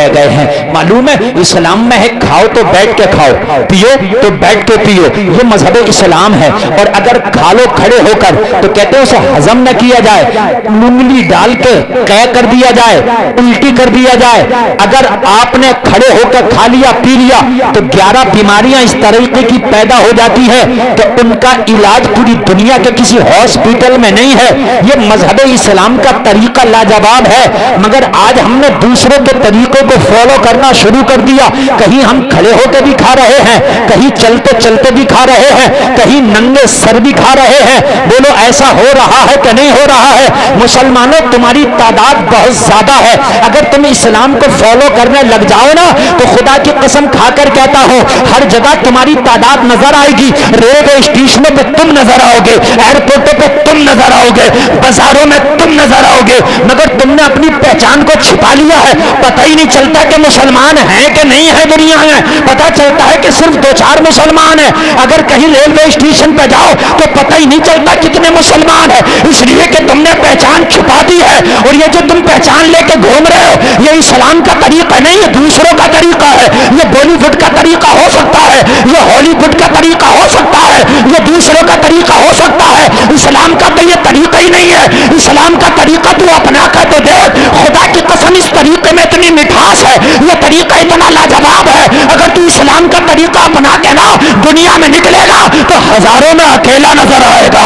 رہ گئے ہیں. معلوم ہے اسلام میں ہے کھاؤ تو بیٹھ کے کھاؤ, پیو تو بیٹھ کے پیو, یہ مذہب اسلام ہے. اور اگر کھا لو کھڑے ہو کر تو کہتے ہیں اسے ہضم نہ کیا جائے, انگلی ڈال کے قے کر دیا جائے, الٹی کر دیا جائے. اگر آپ نے کھڑے ہو کر کھا لیا پی لیا تو 11 بیماریاں اس طریقے کی پیدا ہو جاتی ہے کہ ان کا علاج پوری دنیا کے کسی ہاسپٹل میں نہیں ہے. یہ مذہب اسلام کا طریقہ لاجواب ہے, مگر آج ہم نے دوسروں کے طریقوں کو فالو کرنا شروع کر دیا. کہیں ہم کھڑے ہو کے بھی کھا رہے ہیں, کہیں چلتے چلتے بھی کھا رہے ہیں, کہیں ننگے سر بھی کھا رہے ہیں. بولو ایسا ہو رہا ہے کہ نہیں ہو رہا ہے؟ مسلمانوں تمہاری تعداد بہت زیادہ ہے, اگر تم اسلام کو فالو کرنے لگ جاؤ نا تو خدا کی قسم کھا کر کہتا ہوں ہر جگہ تمہاری تعداد نظر آئے گی. ریلوے اسٹیشنوں پہ تم نظر آؤ گے, ایئرپورٹوں پہ تم نظر آؤ گے, بازاروں میں تم نظر آؤ گے, مگر تم نے اپنی پہچان کو چھپا لیا ہے. پتہ ہی نہیں چلتا کہ مسلمان ہیں کہ نہیں ہے دنیا میں, پتہ چلتا ہے کہ صرف 2-4 مسلمان ہیں. اگر کہیں ریلوے اسٹیشن پہ جاؤ تو پتہ ہی نہیں چلتا کتنے مسلمان ہیں, اس لیے کہ تم نے پہچان چھپا دی ہے. اور یہ جو تم پہچان لے کے گھوم رہے ہو یہ اسلام کا طریقہ نہیں, یہ دوسروں کا طریقہ ہے. یہ بالی ووڈ کا طریقہ ہو سکتا ہے, یہ ہالی ووڈ کا طریقہ ہو سکتا ہے, یہ دوسروں کا طریقہ ہو سکتا ہے. اسلام کا تو یہ طریقہ ہی نہیں ہے. اسلام کا طریقہ تو اپنا کر تو دیکھ, خدا کی قسم اس طریقے میں اتنی مٹھاس ہے, یہ طریقہ اتنا لاجواب ہے. اگر تو اسلام کا طریقہ اپنا کے نا دنیا میں نکلے گا تو ہزاروں میں اکیلا نظر آئے گا,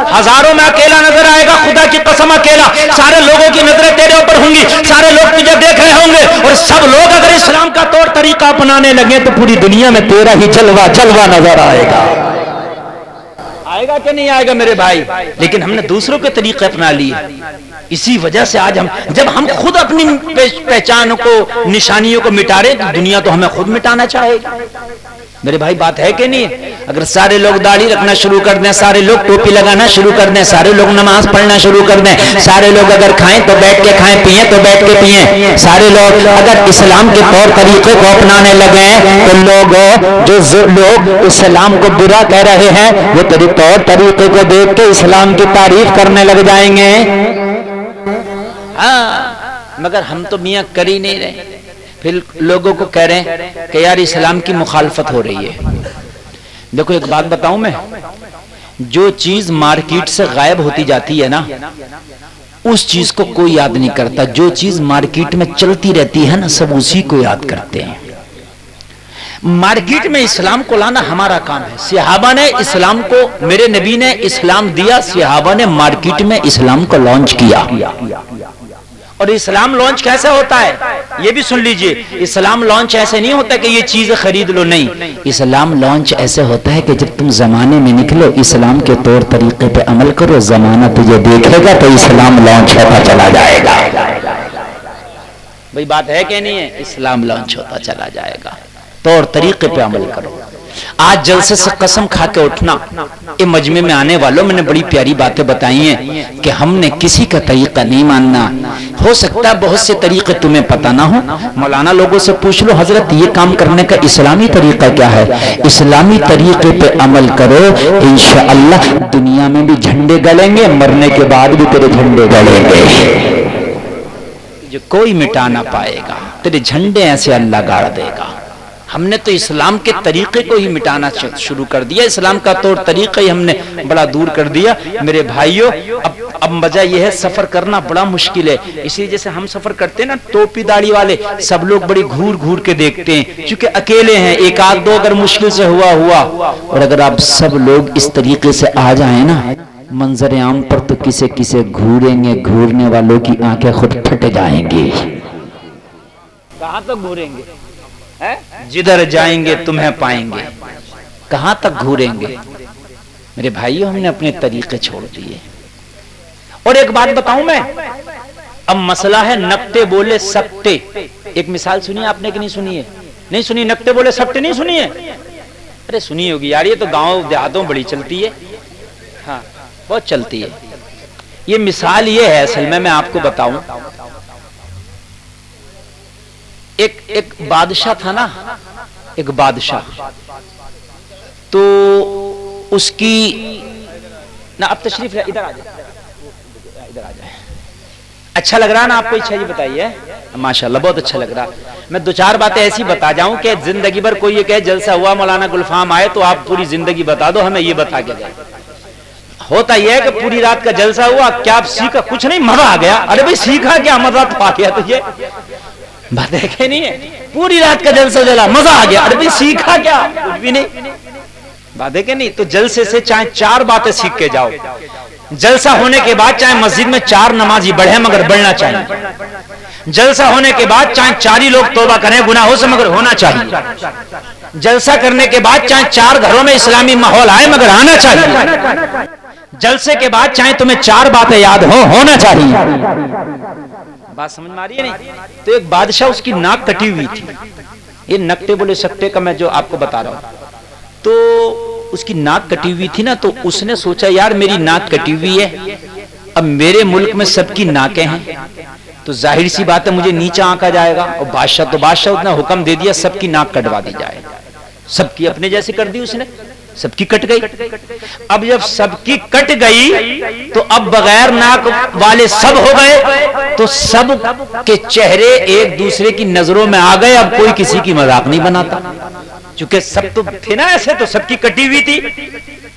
ہزاروں میں اکیلا نظر آئے گا. خدا کی قسم اکیلا. سارے لوگوں کی نظریں تیرے اوپر ہوں گی, سارے لوگ تجھے دیکھ رہے ہوں گے, اور سب لوگ اگر اسلام کا طور طریقہ اپنانے لگے تو پوری دنیا میں تیرا ہی جلوہ جلوہ نظر آئے گا. آئے گا کہ نہیں آئے گا میرے بھائی؟ لیکن ہم نے دوسروں کے طریقے اپنا لیے. اسی وجہ سے آج جب ہم خود اپنی پہچان کو نشانیوں کو مٹا رہے تو دنیا تو ہمیں خود مٹانا چاہے گی. میرے بھائی بات ہے کہ نہیں؟ اگر سارے لوگ داڑھی رکھنا شروع کر دیں, سارے لوگ ٹوپی لگانا شروع کر دیں, سارے لوگ نماز پڑھنا شروع کر دیں, سارے لوگ اگر کھائیں تو بیٹھ کے کھائیں, پیئیں تو بیٹھ کے پیئیں, سارے لوگ اگر اسلام کے طور طریقے کو اپنانے لگیں تو لوگ اسلام کو برا کہہ رہے ہیں وہ تیرے طور طریقے کو دیکھ کے اسلام کی تعریف کرنے لگ جائیں گے. ہاں مگر ہم تو میاں کر ہی نہیں رہے. پھر لوگوں کو کہہ رہے ہیں کہ یار اسلام کی مخالفت ہو رہی ہے. دیکھو ایک بات بتاؤں میں, جو چیز مارکیٹ سے غائب ہوتی جاتی ہے نا اس چیز کو کوئی یاد نہیں کرتا. جو چیز مارکیٹ میں چلتی رہتی ہے نا سب اسی کو یاد کرتے ہیں. مارکیٹ میں اسلام کو لانا ہمارا کام ہے. صحابہ نے اسلام کو, میرے نبی نے اسلام دیا, صحابہ نے مارکیٹ میں اسلام کو لانچ کیا. اور اسلام لانچ کیسے ہوتا ہے یہ بھی سن لیجئے. اسلام لانچ ایسے نہیں ہوتا کہ یہ چیز خرید لو, نہیں. اسلام لانچ ایسے ہوتا ہے کہ جب تم زمانے میں نکلو اسلام کے طور طریقے پہ عمل کرو, زمانہ تجھے دیکھے گا تو اسلام لانچ ہوتا چلا جائے گا. بھئی بات ہے کہ نہیں ہے؟ اسلام لانچ ہوتا چلا جائے گا. طور طریقے پہ عمل کرو. آج جلسے سے قسم کھا کے اٹھنا. یہ مجمع میں آنے والوں میں نے بڑی پیاری باتیں بتائی ہیں کہ ہم نے کسی کا طریقہ نہیں ماننا. ہو سکتا ہے بہت سے طریقے تمہیں پتہ نہ ہو, مولانا لوگوں سے پوچھ لو حضرت یہ کام کرنے کا اسلامی طریقہ کیا ہے. اسلامی طریقے پہ عمل کرو, انشاءاللہ دنیا میں بھی جھنڈے گڑیں گے, مرنے کے بعد بھی تیرے جھنڈے گڑیں گے, جو کوئی مٹا نہ پائے گا. تیرے جھنڈے ایسے اللہ گاڑ دے گا. ہم نے تو اسلام کے طریقے کو ہی مٹانا شروع کر دیا. اسلام کا طور طریقہ ہی ہم نے بڑا دور کر دیا. میرے بھائیوں اب وجہ یہ ہے سفر کرنا بڑا مشکل ہے. اسی جیسے ہم سفر کرتے ہیں نا ٹوپی داڑھی والے سب لوگ بڑی گھور گھور کے دیکھتے ہیں کیونکہ اکیلے ہیں. ایک آدھ دو اگر مشکل سے ہوا, اور اگر آپ سب لوگ اس طریقے سے آ جائیں نا منظر عام پر تو کسے کسے گھوریں گے, گھورنے والوں کی آنکھیں خود پھٹ جائیں گی. کہاں تک گھوریں گے؟ جدھر جائیں گے تمہیں پائیں گے. کہاں تک گھوریں گے؟ میرے بھائیوں ہم نے اپنے طریقے چھوڑ دیے. اور ایک بات بتاؤں میں, اب مسئلہ ہے نکتے بولے سکتے. ایک مثال سنی آپ نے کہ نہیں سنی ہے؟ نہیں سنی؟ نکتے بولے سکتے نہیں سنی ہے؟ ارے سنی ہوگی یار, یہ تو گاؤں دیہاتوں بڑی چلتی ہے. ہاں بہت چلتی ہے. یہ مثال یہ ہے اصل میں آپ کو بتاؤں. ایک بادشاہ تھا نا, ایک بادشاہ, تو اس کی نا اب تشریف ادھر آ جائے, ادھر آ جائے. اچھا لگ رہا نا آپ کو؟ اچھا جی بتائیے. ماشاءاللہ بہت اچھا لگ رہا. میں دو چار باتیں ایسی بتا جاؤں کہ زندگی بھر کوئی یہ کہے جلسہ ہوا مولانا گلفام آئے تو آپ پوری زندگی بتا دو ہمیں یہ بتا کے جائے. ہوتا یہ ہے کہ پوری رات کا جلسہ ہوا, کیا آپ سیکھا؟ کچھ نہیں, مزہ آ گیا. ارے بھائی سیکھا کیا, مزہ تو آ گیا تجھے, بات ہے کہ نہیں ہے؟ پوری رات کا جلسہ چلا, مزہ آ گیا. ارے بھائی سیکھا کیا؟ کچھ بھی نہیں, بات ہے کہ نہیں؟ تو جلسے سے چاہے 4 باتیں سیکھ کے جاؤ. جلسہ ہونے کے بعد چاہے مسجد میں 4 نمازی بڑھیں مگر بڑھنا چاہیے. جلسہ ہونے کے بعد چاہے 4 ہی لوگ توبہ کریں گناہوں سے مگر ہونا چاہیے. جلسہ کرنے کے بعد چاہے 4 گھروں میں اسلامی ماحول آئے مگر آنا چاہیے. جلسے کے بعد چاہے تمہیں 4 باتیں یاد ہونا چاہیے. بات سمجھ میں آ رہی ہے نہیں؟ تو ایک بادشاہ, اس کی ناک کٹی ہوئی تھی. یہ نکتے بولے سکتے کا میں جو آپ کو بتا رہا ہوں, تو اس کی ناک کٹی ہوئی تھی نا, تو اس نے سوچا یار میری ناک کٹی ہوئی ہے, اب میرے ملک میں سب کی ناکیں ہیں, تو ظاہر سی بات ہے مجھے نیچا آنکا جائے گا. اور بادشاہ اتنا حکم دے دیا سب کی ناک کٹوا دی جائے. سب کی اپنے جیسے کر دی اس نے, سب کی کٹ گئی. اب جب سب کی کٹ گئی تو اب بغیر ناک والے سب ہو گئے, تو سب کے چہرے ایک دوسرے کی نظروں میں آ گئے. اب کوئی کسی کی مذاق نہیں بناتا, چونکہ سب تو تھے نا ایسے, تو سب کی کٹی ہوئی تھی.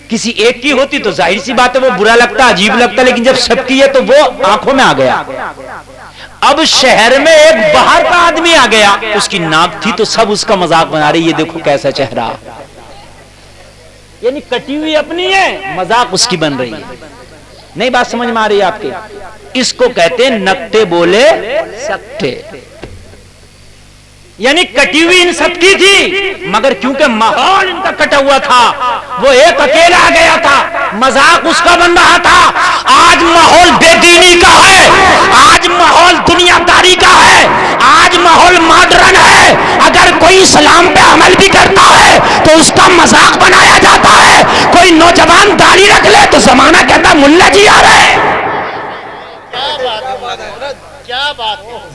کسی ایک کی ہوتی تو ظاہر سی بات ہے وہ برا لگتا, عجیب لگتا, لیکن جب سب کی ہے تو وہ آنکھوں میں آ گیا. اب شہر میں ایک باہر کا آدمی آ گیا, اس کی ناک تھی تو سب اس کا مذاق بنا رہے, یہ دیکھو کیسا چہرہ. یعنی کٹی ہوئی اپنی ہے, مذاق اس کی بن رہی ہے. نہیں بات سمجھ میں آ رہی ہے آپ کے؟ اس کو کہتے ہیں نکتے بولے سکتے. یعنی کٹی ہوئی ان سب کی تھی, مگر کیونکہ ماحول ان کا کٹا ہوا تھا, وہ ایک اکیلا آ گیا تھا, مذاق اس کا بن رہا تھا. آج ماحول بے دینی کا ہے, آج ماحول دنیا داری کا ہے, آج ماحول ماڈرن ہے. اگر کوئی اسلام پہ عمل بھی کرتا ہے تو اس کا مذاق بنایا جاتا ہے. کوئی نوجوان داڑھی رکھ لے تو زمانہ کہتا ملا جی آ رہے ہیں,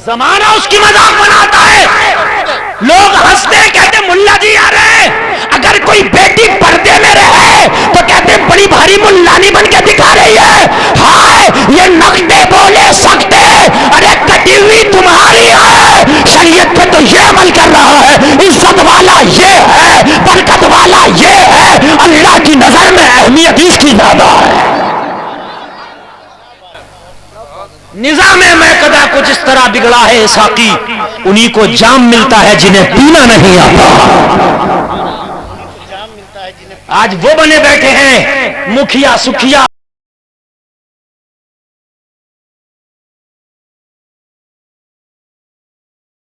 زمانہ اس کی مذاق بناتا ہے. لوگ ہنستے کہتے ملا جی آ رہے ہیں. اگر کوئی بیٹی پردے میں رہے تو کہتے بڑی بھاری ملانی بن کے دکھا رہی ہے. ہائے یہ نکتے بولے سکتے, ارے کٹی ہوئی تمہاری ہے, شریعت پہ تو یہ عمل کر رہا ہے, عزت والا یہ ہے, برکت والا یہ ہے, اللہ کی نظر میں اہمیت اس کی زیادہ ہے. نظام میکدہ کچھ اس طرح بگڑا ہے ساقی, انہی کو جام ملتا ہے جنہیں پینا نہیں آتا. آج وہ بنے بیٹھے ہیں مکھیا سکھیا,